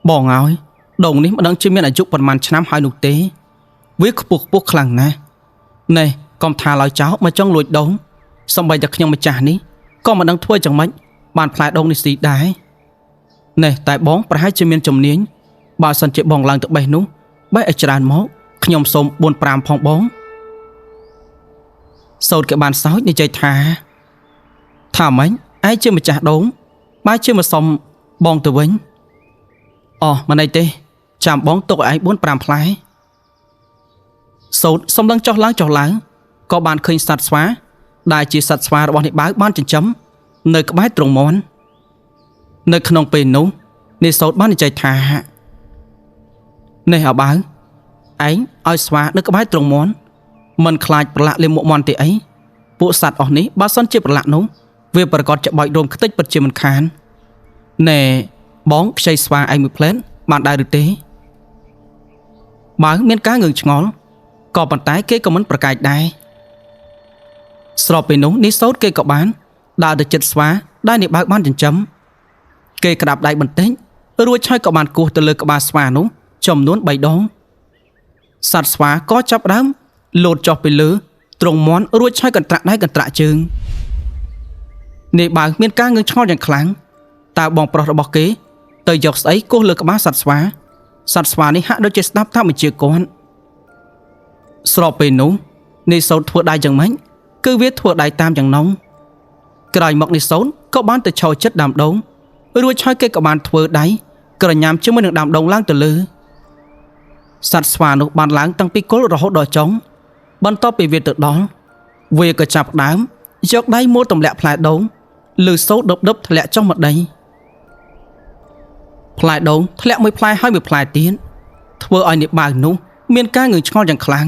បងហើយដូងនេះមិនដឹងជាមានអាយុប្រមាណឆ្នាំហើយនោះទេវាខ្ពស់ខ្លាំងណាស់ណែកុំថាឡើយចោលមកចង់លួចដូងសំបីតែខ្ញុំម្ចាស់នេះក៏មិនដឹងធ្វើយ៉ាងម៉េចបានផ្លែដូងនេះស៊ីដែរណែតែបងប្រហែលជាមានជំនាញបើសិនជាបងឡើងទៅបេះនោះបេះឲ្យច្រើនមកខ្ញុំសូម 4-5 ផងបងសោតគេបានសើចនិយាយថាម៉េចឯងជាម្ចាស់ដូងបើជាមកសុំបងទៅវិញមិនអីទេចាំបងទុកឲ្យឯង 4-5 ផ្លែសូតសំឡឹងចុះឡើងក៏បានឃើញសត្វស្វាដែលជាសត្វស្វារបស់នេះបើបានចិញ្ចឹមនៅក្បែរទ្រង់មាន់នៅក្នុងពេលនោះនេះសូតបាននិយាយថានេះអាបើឯងឲ្យស្វានៅក្បែរទ្រង់មាន់មិនខ្លាចប្រឡាក់លេមុខមាន់ទេអីពួកសត្វអស់នេះបើសិនជាប្រឡាក់នោះវាប្រកាសจะបោចរោមខ្ទេចពិតជាមិនខានណែបងខ្ចីស្វាឯងមួយផ្លែបានដែរឬទេបើមានការងឿងឆ្ងល់ក៏ប៉ុន្តែគេក៏មិនប្រកែកដែរស្របពេលនោះនេះសោតគេក៏បានដើរទៅជិតស្វាដែលនេះបើបានចិញ្ចឹមគេក្តាប់ដៃបន្តិចរួចហើយក៏បានគោះទៅលើក្បាលស្វានោះចំនួន3ដងសត្វស្វាក៏ចាប់ដើមលោតចុះពីលើទ្រង់មាន់រួចហើយកន្ត្រាក់ដៃកន្ត្រាក់ជើងនេះបើមានការងឿងឆ្ងល់យ៉ាងខ្លាំងតើបងប្រុសរបស់គេទៅយកស្អីគោះលើក្បាលសត្វស្វានេះហាក់ដូចជាស្ដាប់តាមបញ្ជាគាត់ស្របពេលនោះនេះសោតធ្វើដៃយ៉ាងម៉េចគឺវាធ្វើដៃតាមយ៉ាងណងក្រោយមកនេះសោតក៏បានទៅឈរចិត្តដើមដូងរួចហើយគេក៏បានធ្វើដៃក្រញាំជាមួយនឹងដើមដូងឡើងទៅលើសត្វស្វានោះបានឡើងតាំងពីគល់រហូតដល់ចុងបន្ទាប់ពីវាទៅដល់វាក៏ចាប់ដើមយកដៃមួលទម្លាក់ផ្លែដូងលើសោតដប់ធ្លាក់ចុះមកដីផ្លែដូងធ្លាក់មួយផ្លែហើយមួយផ្លែទៀតធ្វើឲ្យអ្នកបើកនោះមានការងឿងឆ្ងល់យ៉ាងខ្លាំង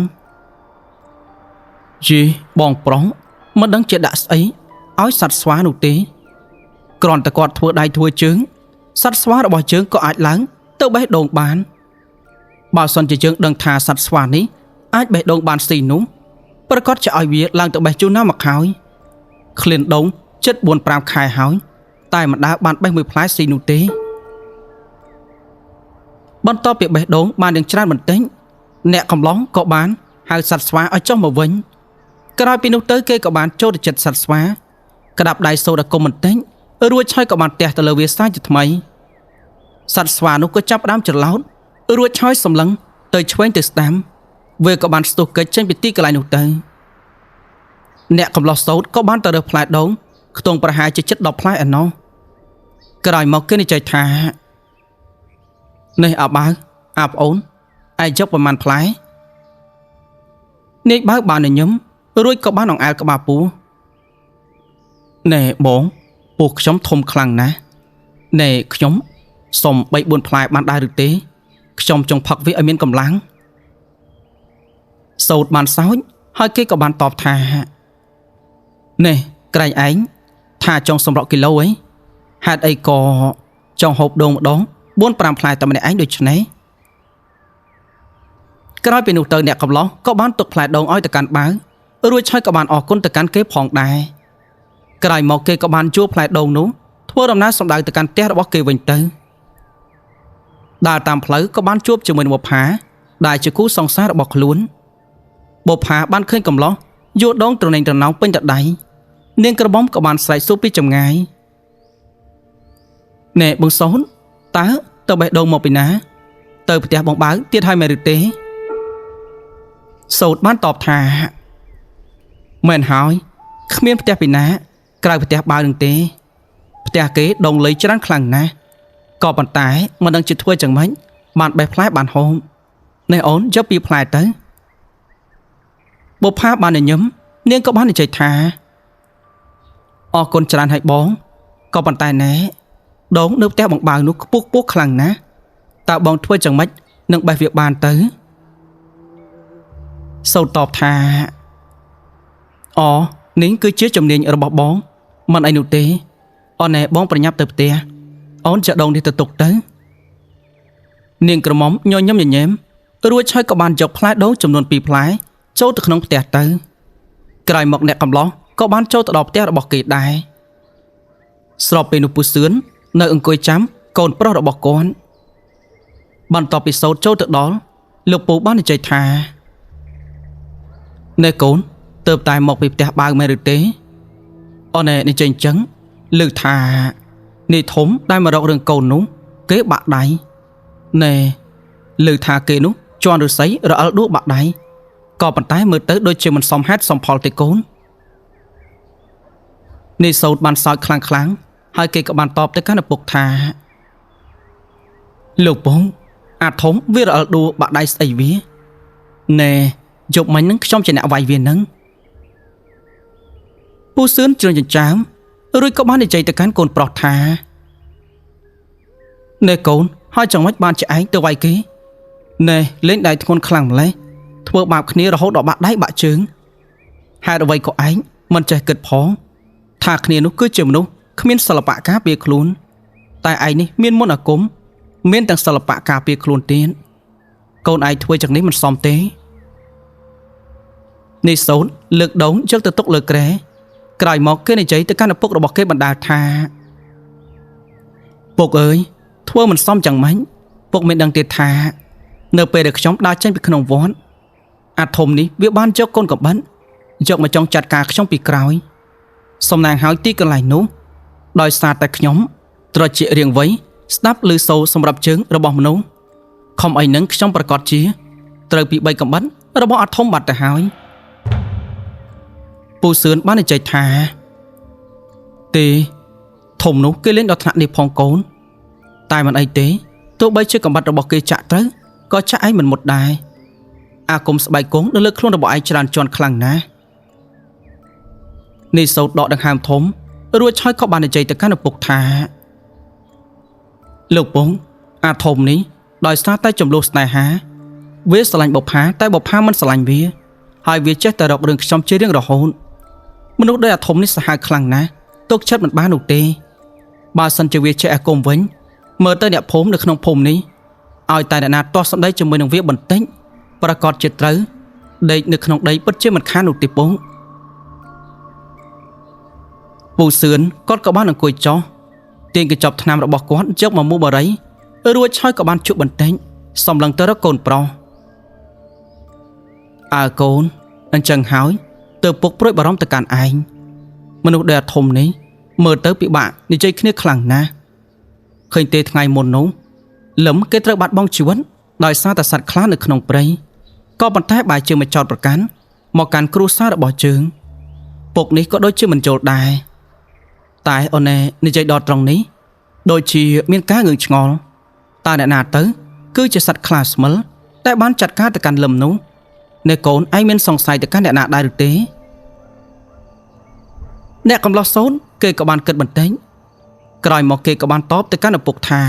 យីបងប្រុសមិនដឹងជាដាក់ស្អីឲ្យសត្វស្វានោះទេគ្រាន់តែគាត់ធ្វើដៃធ្វើជើងសត្វស្វារបស់ជើងក៏អាចឡើងទៅបេះដូងបាន បើសិនជាយើងដឹងថាសត្វស្វានេះអាចបេះដូងបានស៊ីនោះប្រកាសจะឲ្យវាឡើងទៅបេះជូនណាមកហើយឃ្លានដូងចិត្ត4-5 ខែហើយតែមិនដើរបានបេះមួយផ្លែស៊ីនោះទេបន្ទាប់ពីបេះដូងបានយ៉ាងច្រើនបន្តិចអ្នកកំឡុងក៏បានហៅសត្វស្វាឲ្យចុះមកវិញក្រោយពីនោះទៅគេក៏បានចូលទៅចិត្តសត្វស្វាក្តាប់ដៃសូត្រឲ្យគុំបន្តិចរួចហើយក៏បានទះទៅលើវាសាជាថ្មីសត្វស្វានោះក៏ចាប់ផ្ដើមច្រឡោតរួចហើយសម្លឹងទៅឆ្វេងទៅស្ដាំវាក៏បានស្ទុះកិច្ចចេញពីទីកន្លែងនោះទៅអ្នកកំឡោះសូត្រក៏បានទៅរើសផ្លែដូងខ្ទង់ប្រហែលជាជិត10ផ្លែឯណោះក្រោយមកគេនិយាយថានេះអាបើអាប្អូនឯងយកប្រមាណផ្លែនាយបើបានញញឹមរួចក៏បានអង្អែលក្បាលពស់ណែបងពស់ខ្ញុំធំខ្លាំងណាស់ណែខ្ញុំសុំ 3-4 ផ្លែបានដែរឬទេខ្ញុំចង់ផឹកវាឲ្យមានកម្លាំងសូត្របានសោចហើយគេក៏បានតបថានេះក្រែងឯងថាចង់សម្រក់គីឡូអីហេតុអីក៏ចង់ហូបដូងម្ដង 4-5 ផ្លែតែម្នាក់ឯងដូចនេះក្រោយពីនោះទៅអ្នកកំឡោះក៏បានទុកផ្លែដូងឲ្យទៅកាន់បាវរួចហើយក៏បានអរគុណទៅកាន់គេផងដែរក្រោយមកគេក៏បានជួបផ្លែដូងនោះធ្វើដំណើរសម្ដៅទៅកាន់ផ្ទះរបស់គេវិញទៅដើរតាមផ្លូវក៏បានជួបជាមួយនឹងបុប្ផាដែលជាគូសង្សាររបស់ខ្លួនបុប្ផាបានឃើញកំឡោះយកដងត្រណេងត្រណោងពេញទៅដៃនាងក្រមុំក៏បានស្រែកសួរពីចម្ងាយណែបងសូនតើទៅបេះដូងមកពីណាទៅផ្ទះបងបើទៀតហើយមែនឬទេសូត្របានតបថាមែនហើយគ្មានផ្ទះពីណាក្រៅផ្ទះបើនឹងទេផ្ទះគេដងលៃច្រើនខ្លាំងណាស់ក៏ប៉ុន្តែមិនដឹងជាធ្វើយ៉ាងម៉េចបានបេះផ្លែបានហូមនេះអូនយកពីផ្លែទៅបុប្ផាបានញញឹមនាងក៏បាននិយាយថាអរគុណច្រើនហើយបងក៏ប៉ុន្តែណែដងនៅផ្ទះបងបើនោះខ្ពស់ខ្លាំងណាស់តើបងធ្វើយ៉ាងម៉េចនឹងបេះវាបានទៅសូត្រតបថានេះគឺជាជំនាញរបស់បងមិនអីនោះទេអូនណែបងប្រញាប់ទៅផ្ទះអូនចាក់ដងនេះទៅទុកទៅនាងក្រមុំញញឹមញញែមរួចហើយក៏បានយកផ្លែដូងចំនួន2ផ្លែចូលទៅក្នុងផ្ទះទៅក្រោយមកអ្នកកំឡោះក៏បានចូលទៅដល់ផ្ទះរបស់គេដែរស្របពេលនោះពូសឿននៅអង្គុយចាំកូនប្រុសរបស់គាត់បន្ទាប់ពីសូត្រចូលទៅដល់លោកពូបាននិយាយថាណែកូនទៅតែមកពីផ្ទះបើមែនឬទេអូនណែនិយាយអញ្ចឹងលើកថានេះធំដែលមករករឿងកូននោះគេបាក់ដៃណែលើកថាគេនោះជន់ឫស្សីរអិលដួលបាក់ដៃក៏ប៉ុន្តែមើលទៅដូចជាមិនសមហេតុសមផលទេកូននេះសូត្របានសើចខ្លាំងហើយគេក៏បានតបទៅកាន់ឪពុកថាលោកពងអាធំវារអិលដួលបាក់ដៃស្អីវាណែយកមិញនឹងខ្ញុំជាអ្នកវាយវានឹងពូសឿនជ្រុញចិញ្ចាមរួចក៏បាននិយាយទៅកាន់កូនប្រុសថាណែកូនហើយចង់មិនបានជាឯងទៅវាយគេណែលេងដៃធ្ងន់ខ្លាំងម្លេះធ្វើបាបគ្នារហូតដល់បាក់ដៃបាក់ជើងហេតុអ្វីក៏ឯងមិនចេះគិតផងថាគ្នានោះគឺជាមនុស្សគ្មានសិល្បៈការពារខ្លួនតែឯងនេះមានមន្តអាគមមានទាំងសិល្បៈការពារខ្លួនទៀតកូនឯងធ្វើយ៉ាងនេះមិនសមទេនេះសូនលើកដងយកទៅទុកលើក្រែក្រោយមកគេនិយាយទៅកាន់ឪពុករបស់គេបណ្ដាលថាពុកអើយធ្វើមិនសមយ៉ាងម៉េចពុកមិនដឹងទេថានៅពេលដែលខ្ញុំដើរចេញពីក្នុងវត្តអាធំនេះវាបានយកកូនកំបិតយកមកចង់ចាត់ការខ្ញុំពីក្រោយសំណាងហើយទីកន្លែងនោះដោយសារតែខ្ញុំត្រជារៀងវៃស្ដាប់ឮសូរសម្រាប់ជើងរបស់មនុស្សខំអីនឹងខ្ញុំប្រកាសជាត្រូវពី3កំបិតរបស់អាធំបាត់ទៅហើយពូសឿនបាននិយាយថាទេធំនោះគេលេងដល់ថ្នាក់នេះផងកូនតែមិនអីទេទោះបីជាកំបិតរបស់គេចាក់ត្រូវក៏ចាក់ឯងមិនមុតដែរអាគមស្បែកគង់នៅលើខ្លួនរបស់ឯងច្រើនជាន់ខ្លាំងណាស់នេះសូត្រដកដង្ហើមធំរួចហើយក៏បាននិយាយទៅកាន់ឪពុកថាលោកពងអាធំនេះដោយសារតែចំនួនស្នេហាវាស្រឡាញ់បុប្ផាតែបុប្ផាមិនស្រឡាញ់វាហើយវាចេះតែរករឿងខ្ញុំជារៀងរហូតមនុស្សដោយអាធំនេះសាហាវខ្លាំងណាស់ទុកចិត្តមិនបាននោះទេបើសិនជាវាចេះអាគមវិញមើលទៅអ្នកភូមិនៅក្នុងភូមិនេះ ឲ្យតែអ្នកណាទាស់សម្ដីជាមួយនឹងវាបន្តិចប្រកាសជាត្រូវដេកនៅក្នុងដីពិតជាមិនខាននោះទេពងពូសឿនគាត់ក៏បានអង្គុយចុះទាញកញ្ចប់ថ្នាំរបស់គាត់យកមកមូបរីរួចហើយក៏បានជក់បន្តិចសំឡឹងទៅរកកូនប្រុសអើកូនអញ្ចឹងហើយទើបពុកព្រួយបារម្ភទៅកាន់ឯងមនុស្សដែលអាធំនេះមើលទៅពិបាកនិយាយគ្នាខ្លាំងណាស់ឃើញទេថ្ងៃមុននោះលឹមគេត្រូវបាត់បង់ជីវិតដោយសារតែសត្វខ្លានៅក្នុងព្រៃក៏ប៉ុន្តែបែរជាមកចោតប្រកាន់មកកាន់គ្រួសាររបស់ជើងពុកនេះក៏ដូចជាមិនយល់ដែរតែអូននិយាយដល់ត្រង់នេះដូចជាមានការងឿងឆ្ងល់តើអ្នកណាទៅគឺជាសត្វខ្លាស្មិលតែបានចាត់ការទៅកាន់លឹមនោះអ្នកកូនឯងមានសង្ស័យទៅកាន់អ្នកណាដែរឬទេអ្នកកំឡោះសូនគេក៏បានគិតបន្តិចក្រោយមកគេក៏បានតបទៅកាន់ឪពុកថា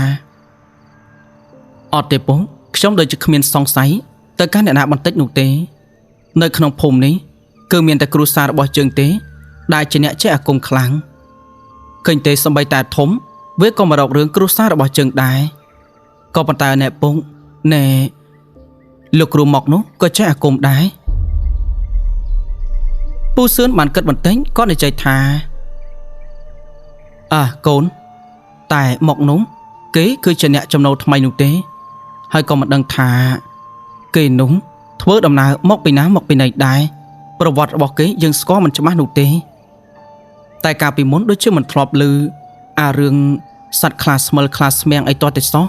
អត់ទេពុកខ្ញុំដូចជាគ្មានសង្ស័យទៅកាន់អ្នកណាបន្តិចនោះទេនៅក្នុងភូមិនេះគឺមានតែគ្រួសាររបស់ជើងទេដែលជាអ្នកចេះអាគមខ្លាំងឃើញទេសំបីតែធំវាក៏មករករឿងគ្រួសាររបស់ជើងដែរក៏ប៉ុន្តែអ្នកពុកណែលោកគ្រូមកនោះក៏ចេះអាគមដែរពូសឿនបានគិតបន្តិចក៏និយាយថាកូនតែមកនោះគេគឺជាអ្នកចំណូលថ្មីនោះទេហើយក៏មិនដឹងថាគេនោះធ្វើដំណើរមកពីណាមកពីណីដែរប្រវត្តិរបស់គេយើងស្គាល់មិនច្បាស់នោះទេតែកាលពីមុនដូចជាមិនធ្លាប់ឮរឿងសត្វខ្លាស្មិលខ្លាស្មាំងអីតតែសោះ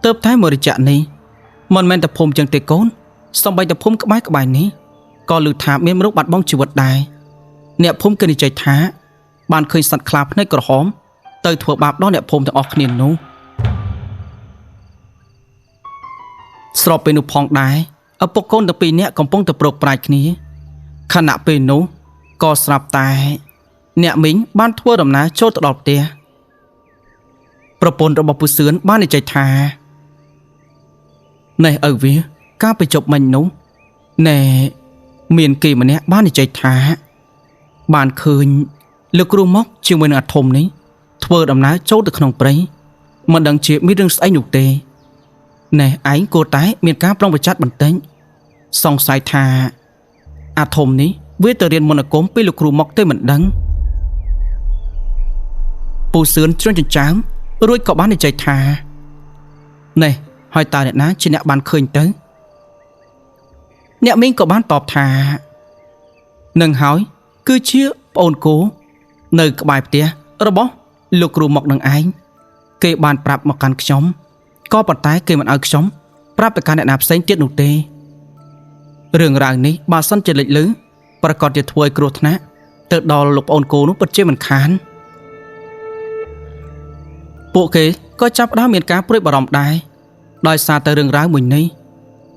ទើបតែមករយៈនេះមិនមែនតែភូមិចឹងទេកូនសំបីតែភូមិក្បែរនេះក៏ឮថាមានមនុស្សបាត់បង់ជីវិតដែរអ្នកភូមិគេនិយាយថាបានឃើញសត្វខ្លាភ្នែកក្រហមទៅធ្វើបាបដល់អ្នកភូមិទាំងអស់គ្នានោះស្របពេលនោះផងដែរឪពុកកូនទាំងពីរនាក់កំពុងតែប្រោកប្រាជ្ញគ្នាខណៈពេលនោះក៏ស្រាប់តែអ្នកមីងបានធ្វើដំណើរចូលទៅដល់ផ្ទះប្រពន្ធរបស់ពូសឿនបាននិយាយថាណែឪវាកាលពីជប់មិញនោះណែមានគេម្នាក់បាននិយាយថាបានឃើញលោកគ្រូមកជាមួយនឹងអាធំនេះធ្វើដំណើរចូលទៅក្នុងព្រៃមិនដឹងជាមានរឿងស្អីនោះទេណែឯងគួរតែមានការប្រុងប្រយ័ត្នបន្តិចសង្ស័យថាអាធំនេះវាទៅរៀនមន្តអាគមពីលោកគ្រូមកទេមិនដឹងពូសឿនជ្រុញចិញ្ចើមរួចក៏បាននិយាយថាណែហើយតើអ្នកណាជាអ្នកបានឃើញទៅអ្នកមីងក៏បានតបថានឹងហើយគឺជាប្អូនគូនៅក្បែរផ្ទះរបស់លោកគ្រូមកនឹងឯងគេបានប្រាប់មកកាន់ខ្ញុំក៏ប៉ុន្តែគេមិនឲ្យខ្ញុំប្រាប់ទៅកាន់អ្នកណាផ្សេងទៀតនោះទេរឿងរ៉ាវនេះបើសិនជាលេចឮប្រកាសជាធ្វើឲ្យគ្រោះថ្នាក់ទៅដល់លោកប្អូនគូនោះពិតជាមិនខានពួកគេក៏ចាប់ផ្ដើមមានការព្រួយបារម្ភដែរដោយសារតែរឿងរ៉ាវមួយនេះ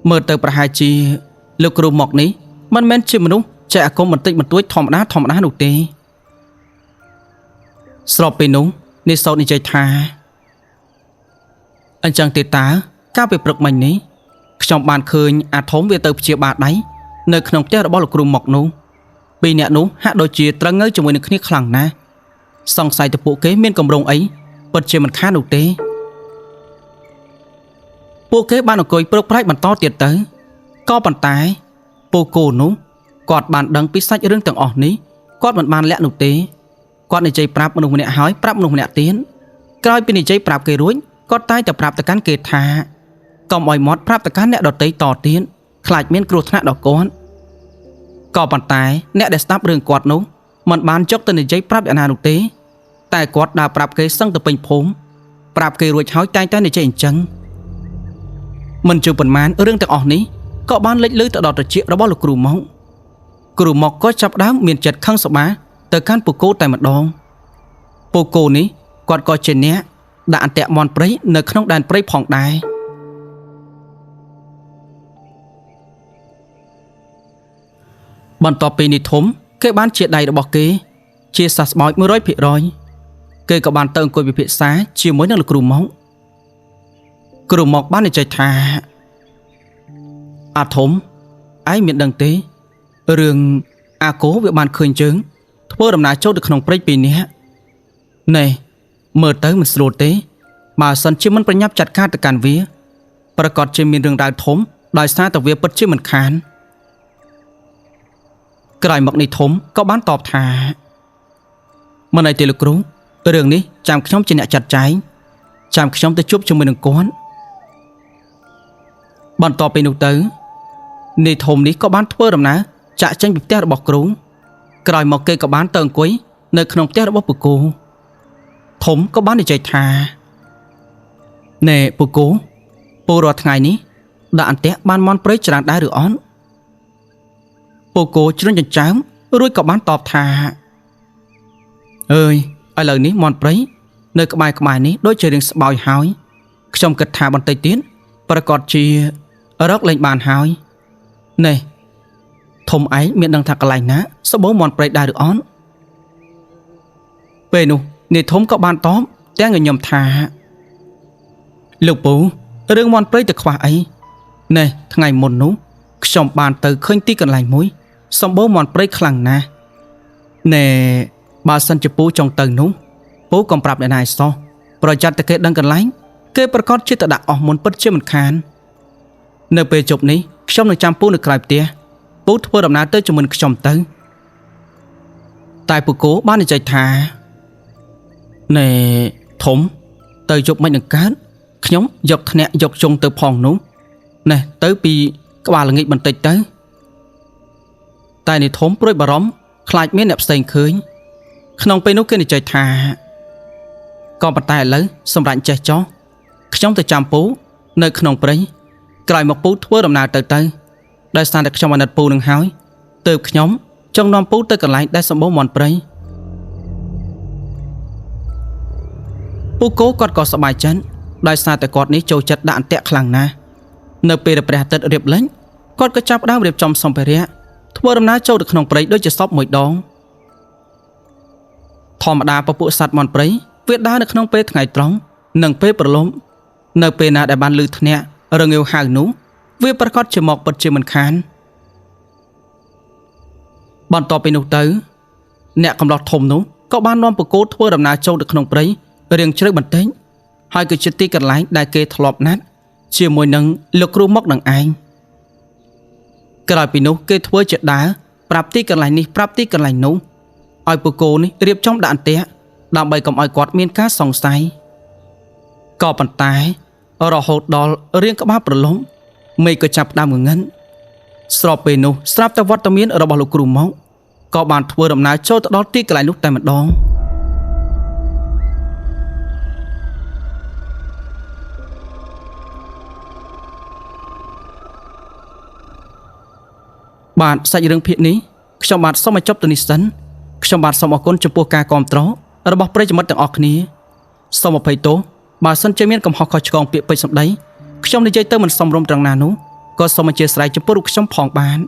មើលទៅប្រហែលជាលោកគ្រូមកនេះមិនមែនជាមនុស្សចេះអាគមបន្តិចបន្តួចធម្មតានោះទេស្របពេលនោះនាយសោតនិយាយថាអញ្ចឹងទេតាកាលពីព្រឹកមិញនេះខ្ញុំបានឃើញអាធំវាទៅព្យាបាលដៃនៅក្នុងផ្ទះរបស់លោកគ្រូមកនោះពីរអ្នកនោះហាក់ដូចជាត្រង់ងើជាមួយនឹងគ្នាខ្លាំងណាស់សង្ស័យទៅពួកគេមានកម្រងអីពិតជាមិនខាននោះទេពួកគេបានអង្គុយព្រឹកប្រាច់បន្តទៀតទៅក៏ប៉ុន្តែពូគូនោះគាត់បានដឹងពីសាច់រឿងទាំងអស់នេះគាត់មិនបានលាក់នោះទេគាត់និយាយប្រាប់មនុស្សម្នាក់ហើយប្រាប់មនុស្សម្នាក់ទៀតក្រោយពីនិយាយប្រាប់គេរួចគាត់តែងតែប្រាប់ទៅកាន់គេថាកុំឲ្យមាត់ប្រាប់ទៅកាន់អ្នកដទៃតទៀតខ្លាចមានគ្រោះថ្នាក់ដល់គាត់ក៏ប៉ុន្តែអ្នកដែលស្ដាប់រឿងគាត់នោះមិនបានចុកទៅនិយាយប្រាប់អ្នកណានោះទេតែគាត់ដើរប្រាប់គេសឹងទៅពេញភូមិប្រាប់គេរួចហើយតែងតែនិយាយអញ្ចឹងមិនជឿប៉ុន្មានរឿងទាំងអស់នេះក៏បានលេចលឺទៅដល់ត្រចៀករបស់លោកគ្រូមកក៏ចាប់ដើមមានចិត្តខឹងសម្បាទៅកាន់ពូកូតែម្ដងពូកូនេះគាត់ក៏ជាអ្នកដាក់អន្ទាក់មន់ព្រៃនៅក្នុងដែនព្រៃផងដែរបន្ទាប់ពីនេះធំគេបានជាដៃរបស់គេជាសះស្បើយ 100% គេក៏បានទៅអង្គុយពិភាក្សាជាមួយនឹងលោកគ្រូមកបាននិយាយថាអាធំឯងមានដឹងទេរឿងអាគោវាបានឃើញជើងធ្វើដំណើរចូលទៅក្នុងព្រៃពីរនាក់ណែមើលទៅមិនស្រួលទេបើសិនជាមិនប្រញាប់ចាត់ការទៅកាន់វា ប្រកាសជាមានរឿងរ៉ាវធំដោយសារតែវាពិតជាមិនខានក្រោយមកនេះធំក៏បានតបថាមិនអីទេលោកគ្រូរឿងនេះចាំខ្ញុំជាអ្នកចាត់ចែងចាំខ្ញុំទៅជួបជាមួយនឹងគាត់បន្ទាប់ពីនោះទៅនាយធំនេះក៏បានធ្វើដំណើរចាក់ចេញពីផ្ទះរបស់គ្រូក្រោយមកគេក៏បានទៅអង្គុយនៅក្នុងផ្ទះរបស់ពូគូធំក៏បាននិយាយថាណែពូគូពូរាល់ថ្ងៃនេះដាក់អន្ទាក់បានមន់ព្រៃច្រើនដែរឬអត់ពូគូជ្រុញចិញ្ចើមរួចក៏បានតបថាអើយឥឡូវនេះមន់ព្រៃនៅក្បែរនេះដូចជារៀងស្បោយហើយខ្ញុំគិតថាបន្តិចទៀតប្រកាសជារកលេងបានហើយណែធំឯងមានដឹងថាកន្លែងណាសបោមន់ព្រៃដែរឬអត់ពេលនោះនាយធំក៏បានតបទាំងញញឹមថាលោកពូរឿងមន់ព្រៃទៅខ្វះអីណែថ្ងៃមុននោះខ្ញុំបានទៅឃើញទីកន្លែងមួយសម្បូរមន់ព្រៃខ្លាំងណាស់ណែបើសិនជាពូចង់ទៅនោះពូកុំប្រាប់អ្នកណាឲ្យសោះប្រយ័ត្នតែគេដឹងកន្លែងគេប្រកាសជាទៅដាក់អស់មុនពិតជាមិនខាននៅពេលជប់នេះខ្ញុំនឹងចាំពូនៅក្រៅផ្ទះពូធ្វើដំណើរទៅជាមួយខ្ញុំទៅតែពូគោបាននិយាយថាណែធំទៅជប់មិននឹងកើតខ្ញុំយកធ្នាក់យកជុងទៅផងនោះណែទៅពីក្បាលល្ងាចបន្តិចទៅតែនាយធំព្រួយបារម្ភខ្លាចមានអ្នកផ្សេងឃើញក្នុងពេលនោះគេនិយាយថាក៏ប៉ុន្តែឥឡូវសម្រាប់ចេះចោះខ្ញុំទៅចាំពូនៅក្នុងព្រៃក្រោយមកពូធ្វើដំណើរទៅដោយសារតែខ្ញុំអាណិតពូនឹងហើយទើបខ្ញុំចង់នាំពូទៅកន្លែងដែលសម្បូរមន់ព្រៃពូគោគាត់ក៏សប្បាយចិត្តដោយសារតែគាត់នេះចូលចិត្តដាក់អន្ទាក់ខ្លាំងណាស់នៅពេលដែលព្រះអាទិត្យរៀបលេងគាត់ក៏ចាប់ផ្ដើមរៀបចំសម្ភារៈធ្វើដំណើរចូលទៅក្នុងព្រៃដូចជាសពមួយដងធម្មតាពពួកសត្វមន់ព្រៃវាដើរនៅក្នុងពេលថ្ងៃត្រង់និងពេលព្រលឹមនៅពេលណាដែលបានឮធ្នាក់រងាវហៅនោះវាប្រកាសជាមកពិតជាមិនខានបន្ទាប់ពីនោះទៅអ្នកកំឡោះធំនោះក៏បាននាំពកូធ្វើដំណើរចូលទៅក្នុងព្រៃរៀងជ្រៅបន្តិចហើយគឺជាទីកន្លែងដែលគេធ្លាប់ណាត់ជាមួយនឹងលោកគ្រូមកនឹងឯងក្រោយពីនោះគេធ្វើជាដើរប្រាប់ទីកន្លែងនេះប្រាប់ទីកន្លែងនោះឲ្យពកូនេះរៀបចំដាក់អន្ទាក់ដើម្បីកុំឲ្យគាត់មានការសង្ស័យក៏ប៉ុន្តែរហូតដល់រៀងក្បាលប្រឡំមេឃក៏ចាប់ផ្ដើមងងឹតស្របពេលនោះស្រាប់តែវត្តមានរបស់លោកគ្រូមកក៏បានធ្វើដំណើរចូលទៅដល់ទីកន្លែងនោះតែម្ដងបាទសាច់រឿងភាគនេះខ្ញុំបាទសូមឲ្យចប់ទៅនេះសិនខ្ញុំបាទសូមអរគុណចំពោះការគាំទ្ររបស់ប្រិយមិត្តទាំងអស់គ្នាសូមអភ័យទោសបើសិនជាមានកំហុសខុសឆ្គងពាក្យពេចន៍សម្ដីខ្ញុំនិយាយទៅមិនសមរម្យត្រង់ណានោះក៏សូមអធិស្ឋានចំពោះរូបខ្ញុំផងបាន